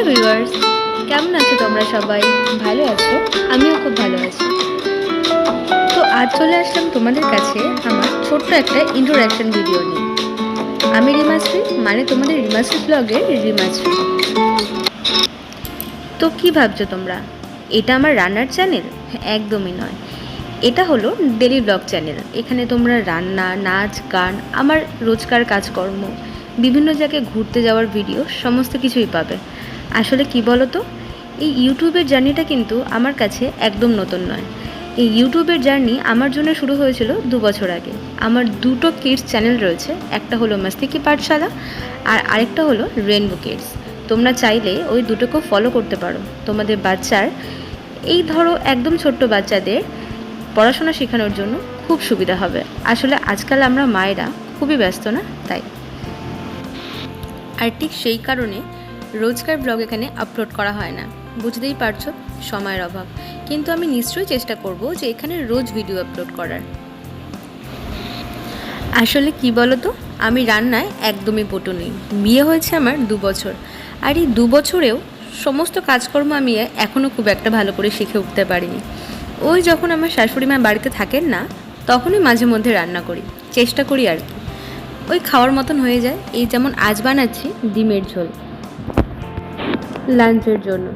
Viewers, কেমন আছো তোমরা সবাই? ভালো আছো? আমিও খুব ভালো আছি। তো আজ চলে আসলাম তোমাদের কাছে আমার ছোট্ট একটা ইন্ট্রোডাকশন ভিডিও নিয়ে। আমি রিমাশ্রী, মানে তোমাদের রিমাশ্রী ব্লগের রিমাশ্রী। তো কি ভাবছো তোমরা, এটা আমার রান্নার চ্যানেল? একদমই নয়, এটা হলো ডেলি ব্লগ চ্যানেল। এখানে তোমরা রান্না, নাচ, গান, আমার রোজকার কাজকর্ম, বিভিন্ন জায়গায় ঘুরতে যাওয়ার ভিডিও সমস্ত কিছুই পাবে। আসলে কি বলো তো, এই ইউটিউবের জার্নিটা কিন্তু আমার কাছে একদম নতুন নয়। এই ইউটিউবের জার্নি আমার জন্য শুরু হয়েছিল 2 বছর আগে। আমার দুটো কিডস চ্যানেল রয়েছে, একটা হলো মাস্তি কি পাঠশালা আর আরেকটা হলো রেনবো কিডস। তোমরা চাইলে ওই দুটোকেও ফলো করতে পারো। তোমাদের বাচ্চার, এই ধরো একদম ছোট্ট বাচ্চাদের পড়াশোনা শেখানোর জন্য খুব সুবিধা হবে। আসলে আজকাল আমরা মায়েরা খুবই ব্যস্ত না, তাই। আর ঠিক সেই কারণে রোজকার ব্লগ এখানে আপলোড করা হয় না। বুঝতেই পারছো, সময়ের অভাব। কিন্তু আমি নিশ্চয়ই চেষ্টা করব যে এখানে রোজ ভিডিও আপলোড করার। আসলে কি বলো তো, আমি রান্নায় একদমই পটু নেই। বিয়ে হয়েছে আমার 2 বছর, আর এই 2 বছরেও সমস্ত কাজকর্ম আমি এখনও খুব একটা ভালো করে শিখে উঠতে পারিনি। ওই যখন আমার শাশুড়ি মা বাড়িতে থাকেন না, তখনই মাঝে মধ্যে রান্না করি, চেষ্টা করি আর কি। ওই খাওয়ার মতন হয়ে যায়। এই যেমন আজ বানাচ্ছি ডিমের ঝোল লাঞ্চের জন্য।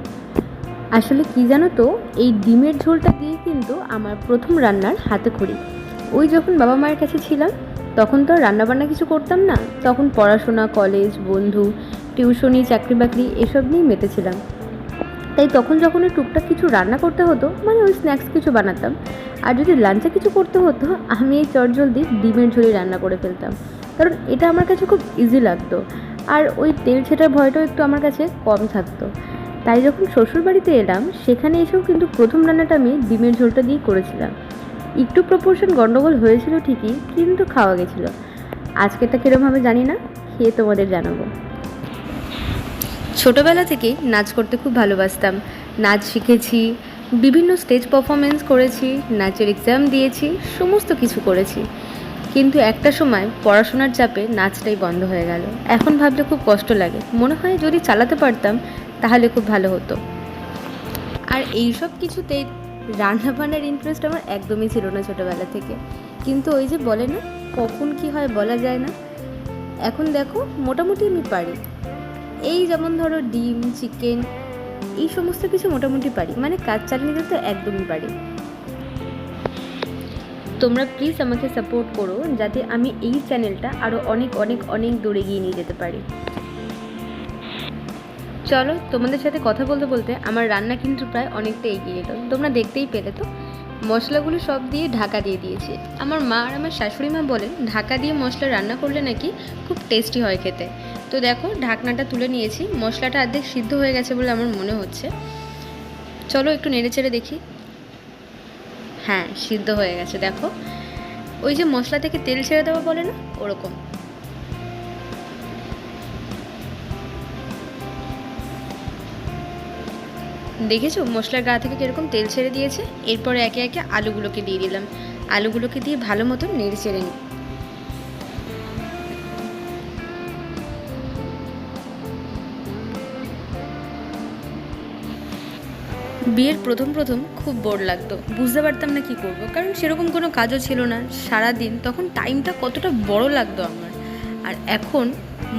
আসলে কি জানো তো, এই ডিমের ঝোলটা দিয়ে কিন্তু আমার প্রথম রান্নার হাতে খড়ি। ওই যখন বাবা মায়ের কাছে ছিলাম, তখন তো আর রান্নাবান্না কিছু করতাম না। তখন পড়াশোনা, কলেজ, বন্ধু, টিউশনি, চাকরি বাকরি এসব নিয়েই মেতেছিলাম। তাই তখন যখন ওই টুকটাক কিছু রান্না করতে হতো, মানে ওই স্ন্যাক্স কিছু বানাতাম। আর যদি লাঞ্চে কিছু করতে হতো, আমি এই চটজলদি ডিমের ঝোলই রান্না করে ফেলতাম, কারণ এটা আমার কাছে খুব ইজি লাগতো। আর ওই তেল ছেটার ভয়টাও একটু আমার কাছে কম থাকতো। তাই যখন শ্বশুরবাড়িতে এলাম, সেখানে এসেও কিন্তু প্রথম রান্নাটা আমি ডিমের ঝোলটা দিয়েই করেছিলাম। একটু প্রপোর্শন গণ্ডগোল হয়েছিল ঠিকই, কিন্তু খাওয়া গেছিলো। আজকেরটা কীরকমভাবে জানি না, খেয়ে তোমাদের জানাবো। ছোটোবেলা থেকেই নাচ করতে খুব ভালোবাসতাম। নাচ শিখেছি, বিভিন্ন স্টেজ পারফরমেন্স করেছি, নাচের এক্সাম দিয়েছি, সমস্ত কিছু করেছি। কিন্তু একটা সময় পড়াশোনার চাপে নাচটাই বন্ধ হয়ে গেল। এখন ভাবলে খুব কষ্ট লাগে, মনে হয় যদি চালাতে পারতাম তাহলে খুব ভালো হতো। আর এইসব কিছুতে রান্নাবান্নার ইন্টারেস্ট আমার একদমই ছিল না ছোটোবেলা থেকে। কিন্তু ওই যে বলে না, কখন কি হয় বলা যায় না। এখন দেখো মোটামুটি আমি পারি। এই যেমন ধরো ডিম, চিকেন, এই সমস্ত কিছু মোটামুটি পারি, মানে কাজ চালিয়ে যেতে একদমই পারি। তোমরা প্লিজ আমাকে সাপোর্ট করো, যাতে আমি এই চ্যানেলটা আরও অনেক অনেক অনেক দূরে গিয়ে নিয়ে যেতে পারি। চলো, তোমাদের সাথে কথা বলতে বলতে আমার রান্না কিন্তু প্রায় অনেকটা এগিয়ে এলো। তোমরা দেখতেই পেলে তো, মশলাগুলো সব দিয়ে ঢাকা দিয়ে দিয়েছি। আমার মা আর আমার শাশুড়ি মা বলেন ঢাকা দিয়ে মশলা রান্না করলে নাকি খুব টেস্টি হয় খেতে। তো দেখো, ঢাকনাটা তুলে নিয়েছি। মশলাটা অর্ধেক সিদ্ধ হয়ে গেছে বলে আমার মনে হচ্ছে। চলো একটু নেড়ে চেড়ে দেখি। হ্যাঁ, সিদ্ধ হয়ে গেছে। দেখো, ওই যে মশলা থেকে তেল ছেড়ে দেওয়া বলে না, ওরকম। দেখেছো মশলার গা থেকে কীরকম তেল ছেড়ে দিয়েছে? এরপরে একে একে আলুগুলোকে দিয়ে দিলাম। আলুগুলোকে দিয়ে ভালো মতো নেড়ে চেড়ে নিই। বিয়ের প্রথম প্রথম খুব বোর লাগতো, বুঝতে পারতাম না কি করব, কারণ সেরকম কোনো কাজও ছিল না সারাদিন। তখন টাইমটা কতটা বড় লাগতো আমার, আর এখন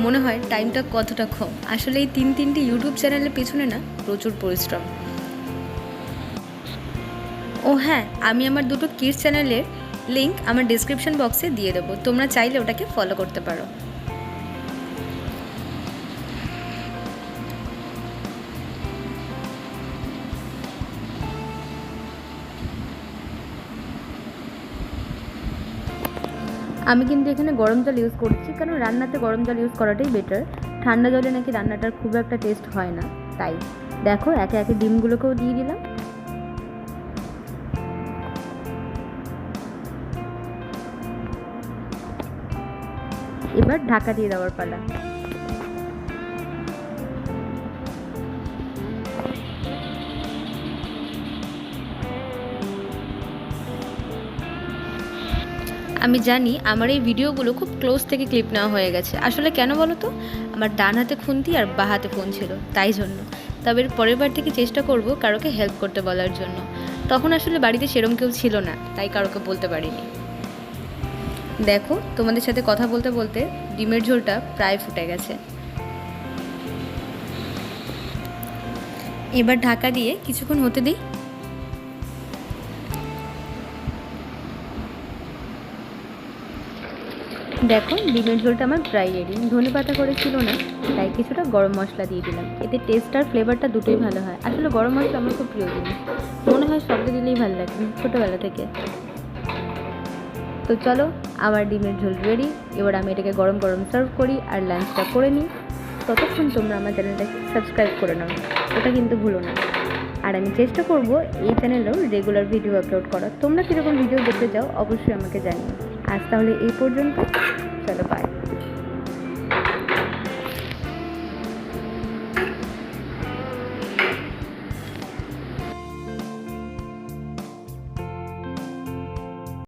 মনে হয় টাইমটা কতটা কম। আসলে এই তিনটে ইউটিউব চ্যানেলের পেছনে না প্রচুর পরিশ্রম। ও হ্যাঁ, আমি আমার দুটো কিডস চ্যানেলের লিঙ্ক আমার ডিসক্রিপশন বক্সে দিয়ে দেবো, তোমরা চাইলে ওটাকে ফলো করতে পারো। আমি কিন্তু এখানে গরম জল ইউজ করছি, কারণ রান্নাতে গরম জল ইউজ করাটাই বেটার। ঠান্ডা জলে নাকি রান্নাটার খুব একটা টেস্ট হয় না, তাই। দেখো একে একে ডিমগুলোকেও দিয়ে দিলাম। এবার ঢাকা দিয়ে দেওয়ার পালা। আমি জানি আমার এই ভিডিওগুলো খুব ক্লোজ থেকে ক্লিপ নেওয়া হয়ে গেছে। আসলে কেন বলো তো, আমার ডান হাতে খুন্তি আর বাঁ হাতে ফোন ছিল, তাই জন্য। তবে পরের বার থেকে চেষ্টা করব কারোকে হেল্প করতে বলার জন্য। তখন আসলে বাড়িতে সেরম কেউ ছিল না, তাই কারোকে বলতে পারিনি। দেখো, তোমাদের সাথে কথা বলতে বলতে ডিমের ঝোলটা প্রায় ফুটে গেছে। এবার ঢাকা দিয়ে কিছুক্ষণ হতে দিই। দেখো, ডিমের ঝোলটা আমার প্রায় রেডি। ধনেপাতা করেছিল না, তাই কিছুটা গরম মশলা দিয়ে দিলাম। এতে টেস্ট আর ফ্লেভারটা দুটোই ভালো হয়। আসলে গরম মশলা আমার খুব প্রিয় জিনিস, মনে হয় সবটা দিলেই ভালো লাগে ছোটোবেলা থেকে। তো চলো, আমার ডিমের ঝোল রেডি। এবার আমি এটাকে গরম গরম সার্ভ করি আর লাঞ্চটা করে নিই। ততক্ষণ তোমরা আমার চ্যানেলটাকে সাবস্ক্রাইব করে নাও, ওটা কিন্তু ভুলো না। আর আমি চেষ্টা করব এই চ্যানেলেও রেগুলার ভিডিও আপলোড করার। তোমরা কীরকম ভিডিও দেখতে চাও অবশ্যই আমাকে জানিও। আজ তাহলে এই পর্যন্ত, চলো বাই।